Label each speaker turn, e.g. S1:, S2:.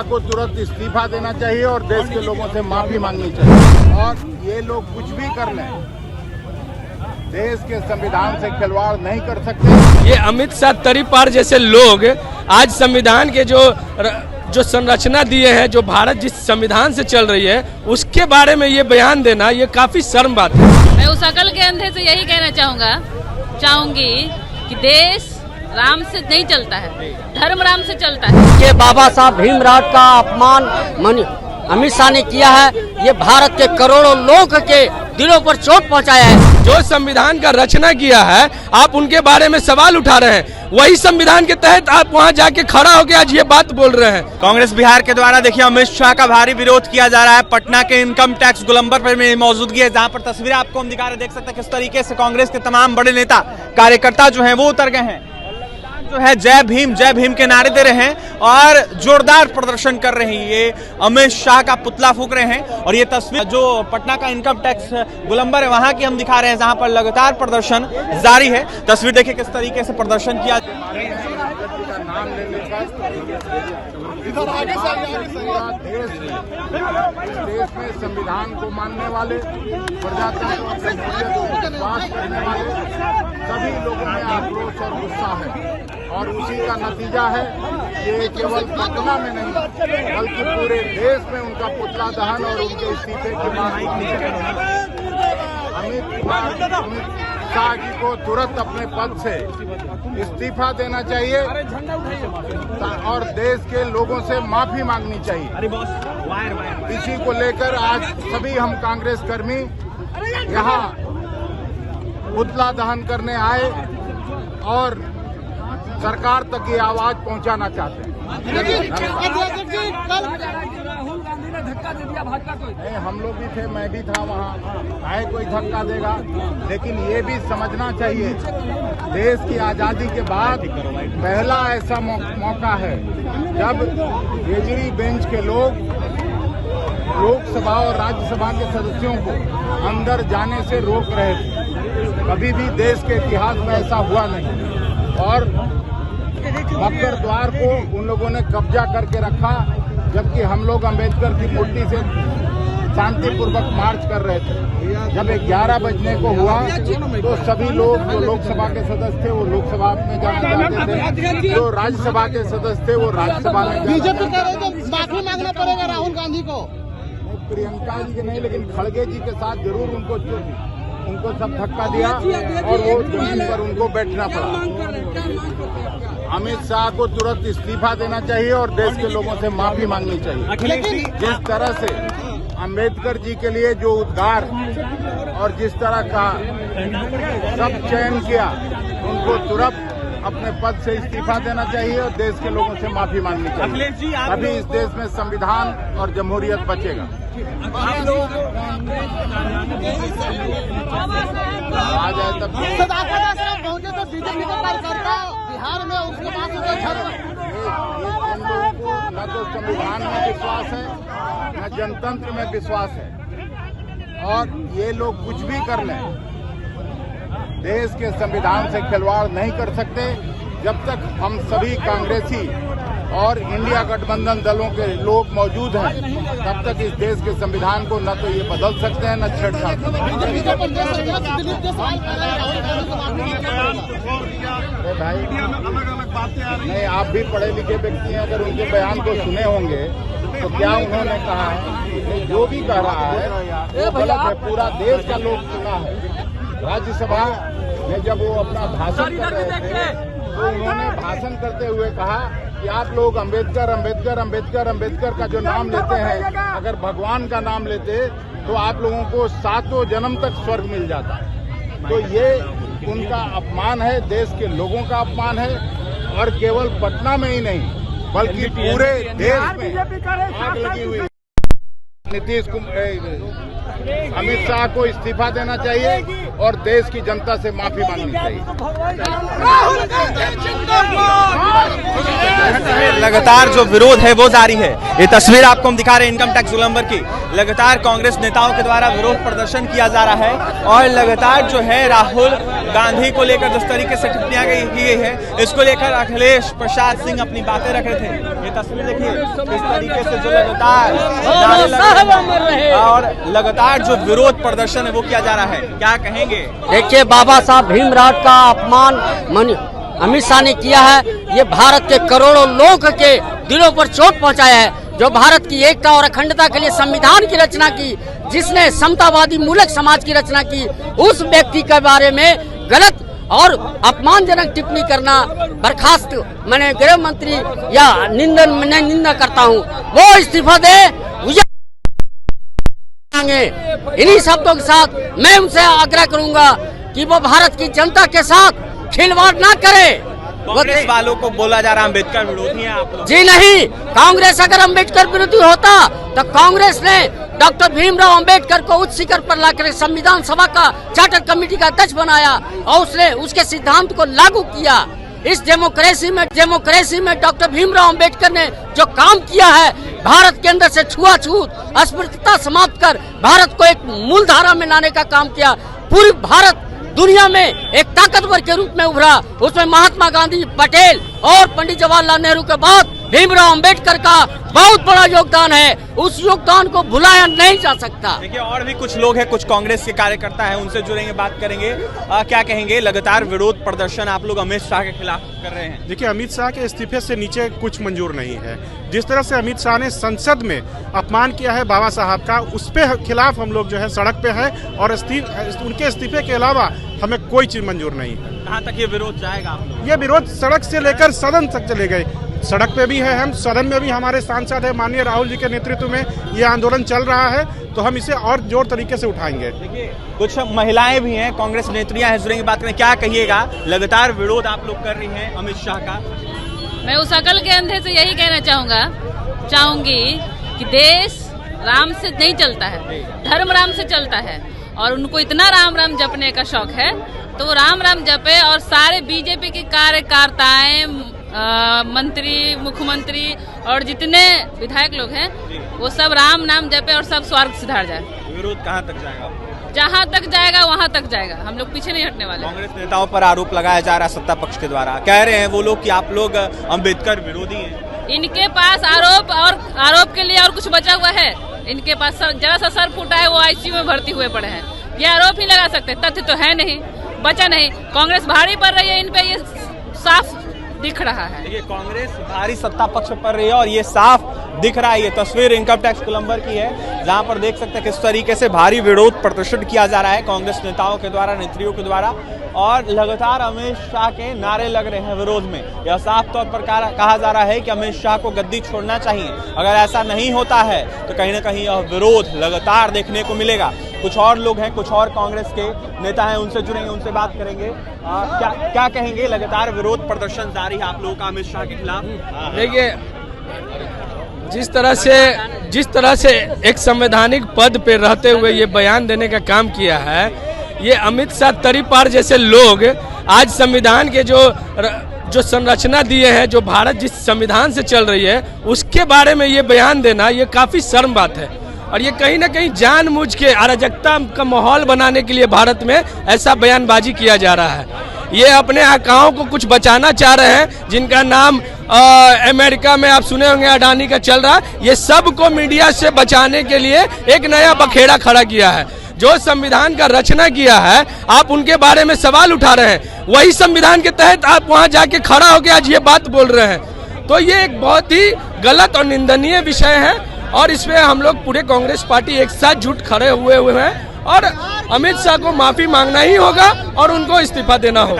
S1: शाह को तुरंत इस्तीफा देना चाहिए और देश के लोगों से माफी मांगनी चाहिए। और ये लोग कुछ भी कर लें, देश के संविधान से खिलवाड़ नहीं कर सकते।
S2: ये अमित शाह तरीपार जैसे लोग आज संविधान के जो संरचना दिए हैं, जो भारत जिस संविधान से चल रही है, उसके बारे में ये बयान देना ये काफी शर्म बात है।
S3: मैं उस अकल के अंधे से यही कहना चाहूंगी कि देश राम से नहीं चलता है, धर्म राम से चलता है।
S4: के बाबा साहब भीमराव का अपमान अमित शाह ने किया है, ये भारत के करोड़ों लोगों के दिलों पर चोट पहुंचाया है।
S2: जो संविधान का रचना किया है, आप उनके बारे में सवाल उठा रहे हैं, वही संविधान के तहत आप वहां जाके खड़ा होकर आज ये बात बोल रहे हैं।
S5: कांग्रेस बिहार के द्वारा देखिए अमित शाह का भारी विरोध किया जा रहा है। पटना के इनकम टैक्स गोलंबर पर में मौजूदगी है, जहां पर तस्वीरें आपको हम दिखा रहे, देख सकते हैं किस तरीके से कांग्रेस के तमाम बड़े नेता कार्यकर्ता जो है वो उतर गए हैं, जो है जय भीम के नारे दे रहे हैं और जोरदार प्रदर्शन कर रहे हैं। ये अमित शाह का पुतला फूंक रहे हैं और ये तस्वीर जो पटना का इनकम टैक्स गोलंबर है वहां की हम दिखा रहे हैं, जहां पर लगातार प्रदर्शन जारी है। तस्वीर देखिए किस तरीके से प्रदर्शन किया।
S1: देश में संविधान को मानने वाले, प्रजातंत्र और जमहूरियत को विश्वास करने वाले सभी लोगों में आक्रोश और गुस्सा है और उसी का नतीजा है ये केवल पटना में नहीं बल्कि पूरे देश में उनका पुतला दहन और उनके इस्तीफे की मांग होती है। अमित शाह जी को तुरंत अपने पद से इस्तीफा देना चाहिए और देश के लोगों से माफी मांगनी चाहिए। इसी को लेकर आज सभी हम कांग्रेस कर्मी यहाँ पुतला दहन करने आए और सरकार तक ये आवाज पहुंचाना चाहते हैं।
S6: राहुल गांधी ने धक्का दे दिया भाजपा को।
S1: नहीं, हम लोग भी थे, मैं भी था वहाँ। आए कोई धक्का देगा, लेकिन ये भी समझना चाहिए देश की आजादी के बाद पहला ऐसा मौका है जब केजरी बेंच के लोग लोकसभा और राज्यसभा के सदस्यों को अंदर जाने से रोक रहे थे। कभी भी देश के इतिहास में ऐसा हुआ नहीं और मकर द्वार को उन लोगों ने कब्जा करके रखा, जबकि हम लोग अंबेडकर की मूर्ति से शांतिपूर्वक मार्च कर रहे थे। जब 11 बजने को हुआ तो सभी लोग जो लोकसभा के सदस्य थे वो लोकसभा में जाना चाहते थे, जो राज्यसभा के सदस्य थे वो राज्यसभा में।
S7: बीजेपी कह रहे थे माफी मांगना पड़ेगा राहुल गांधी को।
S1: प्रियंका जी के नहीं, लेकिन खड़गे जी के साथ जरूर उनको सब धक्का दिया और वो जमीन पर उनको बैठना पड़ा। अमित शाह को तुरंत इस्तीफा देना चाहिए और देश के लोगों से माफी मांगनी चाहिए। जिस तरह से अंबेडकर जी के लिए जो उद्गार और जिस तरह का सब चयन किया, उनको तुरंत अपने पद से इस्तीफा देना चाहिए और देश के लोगों से माफी मांगनी चाहिए। अभी इस देश में संविधान और जमहूरियत बचेगा। आ जाए तब
S7: पहुंचे तो बीजेपी का कार्यकर्ता बिहार में उसके बाद
S1: न तो संविधान में विश्वास है न जनतंत्र में विश्वास है और ये लोग कुछ भी कर लें, देश के संविधान से खिलवाड़ नहीं कर सकते। जब तक हम सभी कांग्रेसी और इंडिया गठबंधन दलों के लोग मौजूद हैं, तब तक इस देश के संविधान को न तो ये बदल सकते हैं न छेड़छाड़ सकते हैं। भाई नहीं, आप भी पढ़े लिखे व्यक्ति हैं, अगर उनके बयान को सुने होंगे तो क्या उन्होंने कहा है, जो भी कह रहा है वो गलत है। पूरा देश का लोग सुना है। राज्यसभा में जब वो अपना भाषण कर रहे थे तो उन्होंने भाषण करते हुए कहा कि आप लोग अंबेडकर का जो नाम लेते हैं, अगर भगवान का नाम लेते तो आप लोगों को 7 जन्म तक स्वर्ग मिल जाता। तो ये उनका अपमान है, देश के लोगों का अपमान है और केवल पटना में ही नहीं बल्कि पूरे देश में आग लगी हुई। नीतीश कुमार अमित शाह को इस्तीफा देना चाहिए और देश की जनता से माफी मांगनी चाहिए।
S5: लगातार जो विरोध है वो जारी है। ये तस्वीर आपको हम दिखा रहे हैं इनकम टैक्स गोलंबर की। लगातार कांग्रेस नेताओं के द्वारा विरोध प्रदर्शन किया जा रहा है और लगातार जो है राहुल गांधी को लेकर जिस तरीके से टिप्पणियां की गई है, इसको लेकर अखिलेश प्रसाद सिंह अपनी बातें रख रहे थे। ये तस्वीर देखिए इस तरीके से जो लगातार नारे लग रहे हैं और लगातार जो विरोध प्रदर्शन है वो किया जा रहा है। क्या कहेंगे?
S4: देखिए, बाबा साहब भीमराव का अपमान अमित शाह ने किया है। ये भारत के करोड़ों लोगों के दिलों पर चोट पहुंचाया है। जो भारत की एकता और अखंडता के लिए संविधान की रचना की, जिसने समतावादी मूलक समाज की रचना की, उस व्यक्ति के बारे में गलत और अपमानजनक टिप्पणी करना बर्खास्त मैंने गृह मंत्री या निंदा करता हूँ। वो इस्तीफा दे। इन्हीं शब्दों के साथ मैं उनसे आग्रह करूंगा कि वो भारत की जनता के साथ खिलवाड़ ना करे।
S5: कांग्रेस वालों को बोला जा रहा है अम्बेडकर विरोधी हैं आप लोग।
S4: जी नहीं, कांग्रेस अगर अम्बेडकर विरोधी होता तो कांग्रेस ने डॉक्टर भीमराव अम्बेडकर को उच्च शिखर पर लाकर संविधान सभा का चार्टर कमेटी का अध्यक्ष बनाया और उसने उसके सिद्धांत को लागू किया। इस डेमोक्रेसी में डॉक्टर भीमराव अम्बेडकर ने जो काम किया है, भारत के अंदर से छुआछूत अस्पृश्यता समाप्त कर भारत को एक मूल धारा में लाने का काम किया। पूरी भारत दुनिया में एक ताकतवर के रूप में उभरा। उसमें महात्मा गांधी, पटेल और पंडित जवाहरलाल नेहरू के बाद भीमराव अम्बेडकर का बहुत बड़ा योगदान है। उस योगदान को भुलाया नहीं जा सकता।
S5: देखिए, और भी कुछ लोग हैं, कुछ कांग्रेस के कार्यकर्ता हैं, उनसे जुड़ेंगे, बात करेंगे। क्या कहेंगे? लगातार विरोध प्रदर्शन आप लोग अमित शाह के खिलाफ कर रहे हैं।
S8: देखिए, अमित शाह के इस्तीफे से नीचे कुछ मंजूर नहीं है। जिस तरह से अमित शाह ने संसद में अपमान किया है बाबा साहब का, उसके खिलाफ हम लोग जो है सड़क पे है और उनके इस्तीफे के अलावा हमें कोई चीज मंजूर नहीं है।
S5: कहाँ तक ये विरोध जाएगा आप लोग?
S8: ये विरोध सड़क से लेकर सदन तक चले गए। सड़क पे भी है, हम सदन में भी हमारे सांसद है माननीय राहुल जी के नेतृत्व में ये आंदोलन चल रहा है, तो हम इसे और जोर तरीके से उठाएंगे।
S5: देखिए, कुछ महिलाएं भी हैं, कांग्रेस नेत्रियां हैं, जुड़ेंगे, बात करें। क्या कहिएगा? लगातार विरोध आप लोग कर रही हैं अमित शाह का।
S3: मैं उस अकल के अंधे से यही कहना चाहूंगी कि देश राम से नहीं चलता है, धर्म राम से चलता है। और उनको इतना राम राम जपने का शौक है तो वो राम राम जपे। और सारे बीजेपी के कार्यकर्ताएं, मंत्री, मुख्यमंत्री और जितने विधायक लोग हैं वो सब राम नाम जपे और सब स्वर्ग सिधार जाए।
S5: विरोध कहाँ तक जाएगा?
S3: जहाँ तक जाएगा वहाँ तक जाएगा। हम लोग पीछे नहीं हटने वाले।
S5: कांग्रेस नेताओं पर आरोप लगाया जा रहा है सत्ता पक्ष के द्वारा। कह रहे हैं वो लोग कि आप लोग अम्बेडकर विरोधी हैं।
S3: इनके पास आरोप के लिए और कुछ बचा हुआ है? इनके पास जरा सा सर फूटा है, वो आईसीयू में भर्ती हुए पड़े हैं। ये आरोप ही लगा सकते, तथ्य तो है नहीं, बचा नहीं। कांग्रेस भारी पड़ रही है इन पे, ये साफ दिख रहा है।
S5: देखिए, कांग्रेस भारी सत्ता पक्ष पर रही है और ये साफ दिख रहा है। ये तस्वीर इनकम टैक्स गोलंबर की है, जहां पर देख सकते हैं किस तरीके से भारी विरोध प्रदर्शन किया जा रहा है कांग्रेस नेताओं के द्वारा, नेत्रियों के द्वारा। और लगातार अमित शाह के नारे लग रहे हैं विरोध में। यह साफ तौर पर कहा जा रहा है कि अमित शाह को गद्दी छोड़ना चाहिए। अगर ऐसा नहीं होता है तो कहीं ना कहीं यह विरोध लगातार देखने को मिलेगा। कुछ और लोग हैं, कुछ और कांग्रेस के नेता हैं, उनसे जुड़ेंगे, उनसे बात करेंगे। क्या कहेंगे? लगातार विरोध प्रदर्शन जारी है आप लोगों का अमित शाह के खिलाफ।
S2: देखिए, जिस तरह से एक संवैधानिक पद पे रहते हुए ये बयान देने का काम किया है, ये अमित शाह तरीपार जैसे लोग आज संविधान के जो संरचना दिए हैं, जो भारत जिस संविधान से चल रही है, उसके बारे में ये बयान देना ये काफी शर्म बात है। और ये कहीं ना कहीं जानबूझ के अराजकता का माहौल बनाने के लिए भारत में ऐसा बयानबाजी किया जा रहा है। ये अपने आकाओं को कुछ बचाना चाह रहे हैं, जिनका नाम अमेरिका में आप सुने होंगे अडानी का चल रहा है। ये सब को मीडिया से बचाने के लिए एक नया बखेड़ा खड़ा किया है। जो संविधान का रचना किया है, आप उनके बारे में सवाल उठा रहे हैं। वही संविधान के तहत आप वहां जाके खड़ा होकर आज ये बात बोल रहे हैं। तो ये एक बहुत ही गलत और निंदनीय विषय है और इसमें हम लोग पूरे कांग्रेस पार्टी एक साथ जुट खड़े हुए हैं और अमित शाह को माफी मांगना ही होगा और उनको इस्तीफा देना होगा।